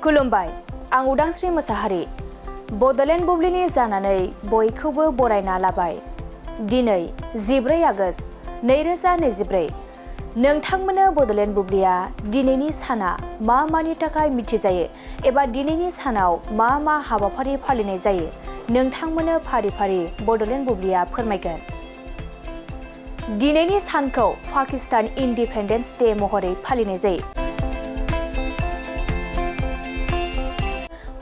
खुलुमबाय, आं उदांस्रि मोसाहारि। बडलेण्ड बुब्लिनि जानानै बयखौबो बरायना लाबाय। दिनै 14 आगस्ट 2024। नोंथांमोननो बडलेण्ड बुब्लिया दिनैनि साना मा मानि थाखाय मिथिजायो एबा दिनैनि सानाव मा मा हाबाफारि फालिनाय जायो नोंथांमोननो फारि फारि बडलेण्ड बुब्लिया फोरमायगोन। दिनैनि सानखौ पाकिस्तान इन्डिपेन्डेन्स डे महरै फालिनाय जायो।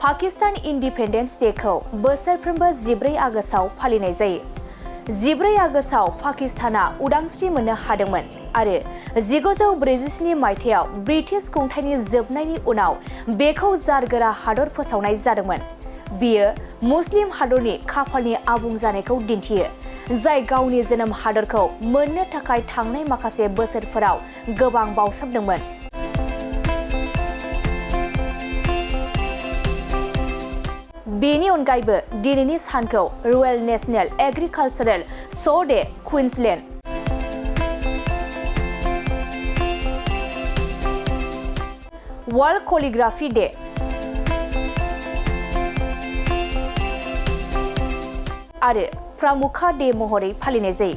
पाकिस्तान इन्डिपेन्डेन्स डेखौ बोसोरफ्रोमबो 14 आगस्टआव फालिनाय जायो। 14 आगस्टआव पाकिस्ताना उदांस्रि मोननो हादोंमोन आरो 1947 मायथाइयाव ब्रिटिश खुंथायनि जोबनायनि उनाव बेखौ जारगोरा हादर फोसावनाय जादोंमोन। बियो मुस्लिम हादरनि खाफालनि आबुं जानायखौ दिन्थियो, जाय गावनि जोनोम हादरखौ मोननो थाखाय थांनाय माखासे बोसोरफोराव गोबां बावसोमदोंमोन। बेनि अनगायैबो दिनैनि सानखौ रयेल नेशनेल एग्रिकालचारेल श' डे कुइन्सलेण्ड, वर्ल्ड कलिग्राफि डे आरो प्रामुखा डे महरै फालिनाय जायो।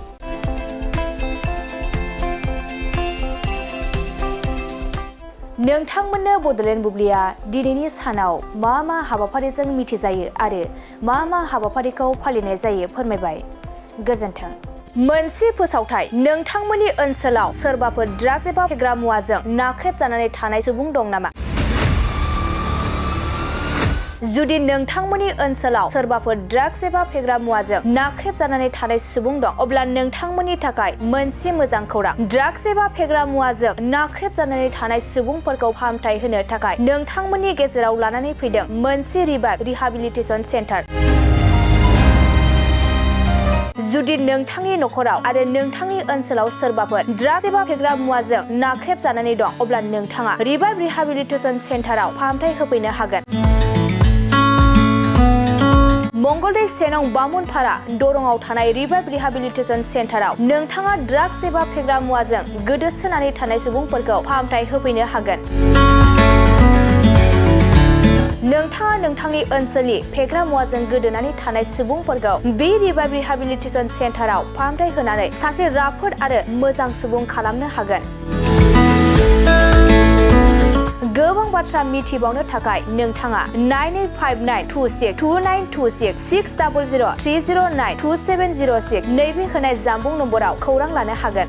नोंथांमोननो बडलेण्ड बुब्लिया दिनैनि सानाव मा मा हाबाफारिजों मिथिजायो आरो मा मा हाबाफारिखौ फालिनाय जायो फोरमायबाय। गोजोन्थों। मोनसे फोसावथाय, नोंथांमोननि ओनसोलाव सोरबाफोर ड्राग्स एबा फेग्रा मुवाजों नाख्रेबजानानै थानाय सुबुं दं नामा? जुदि नोंथांमोननि ओनसोलाव सोरबाफोर ड्राग्स एबा फेग्रा मुवाजों नाख्रेबजानानै थानाय सुबुं दं, अब्ला नोंथांमोननि थाखाय मोनसे मोजां खौरां। ड्राग्स एबा फेग्रा मुवाजों नाख्रेबजानानै थानाय सुबुंफोरखौ फाहामथाय होनो थाखाय नोंथांमोननि गेजेराव लानानै फैदों मोनसे रिभाइभ रिहाबिलिटेसन सेन्टार। जुदि नोंथांनि नखराव आरो नोंथांनि ओनसोलाव सोरबाफोर ड्राग्स एबा फेग्रा मुवाजों नाख्रेबजानानै दं, अब्ला नोंथाङा रिभाइभ रिहाबिलिटेसन सेन्टाराव फाहामथाय होफैनो हागोन। मंगलदै 1 नं बामुनपारा दरंआव थानाय रिभाइभ रिहाबिलिटेसन सेन्टाराव नोंथाङा ड्राग्स एबा फेग्रा मुवाजों गोदोसोनानै थानाय सुबुंफोरखौ फाहामथाय होफैनो हागोन। नोंथाङा नोंथांनि ओनसोलनि फेग्रा मुवाजों गोदोनानै थानाय सुबुंफोरखौ बे रिभाइभ रिहाबिलिटेसन सेन्टाराव फाहामथाय होनानै सासे राफोद आरो मोजां सुबुं खालामनो हागोन। गोबां बाथ्रा मिथिबावनो थाखाय नोंथाङा 9859262926 60030927006 नैबे होनाय जानबुं नम्बराव खौरां लानो हागोन।